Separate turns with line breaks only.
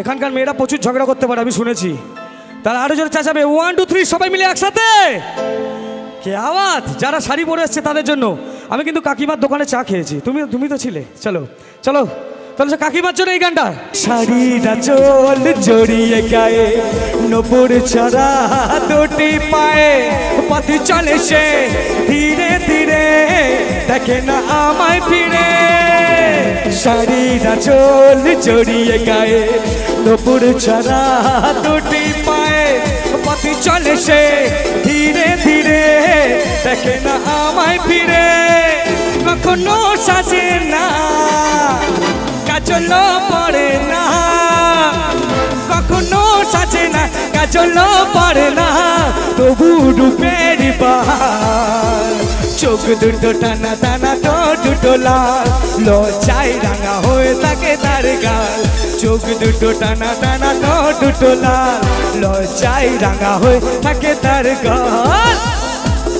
এখানকার মেয়েরা প্রচুর ঝগড়া করতে পারে আমি শুনেছি। তারা আরো জোরে চেঁচাবে 1 2 3 সবাই মিলে একসাথে। কে আওয়াজ যারা শাড়ি পরে এসছে তাদের জন্য। আমি কিন্তু কাকিমার দোকানে চা খেয়েছি, তুমি তো ছিলে। চলো চলো তাহলে কাকিমার জন্য এই গানটা। শাড়িটা চোল জড়িয়ে গায়ে নপুর ছড়া দুটি পায়ে পথ চলে সে ধীরে ধীরে দেখে না আমায় ফিরে। শাড়িটা চোল জড়িয়ে গায়ে নপুর ছড়া দুটি পায়ে পথ চলে সে ধীরে ধীরে দেখে না আমায় ফিরে। কখনো সাজে না কাজল পড়ে না, কখনো সাজে না কাজল পড়ে না, তবু রূপের বাহার। চোখ দুটো টানা টানা তো দুটো লাল, লজ্জায় রাঙা হয়ে থাকে তার গাল। চোখ দুটো টানা টানা তো দুটো লাল, লজ্জায় রাঙা হয়ে থাকে তার গাল।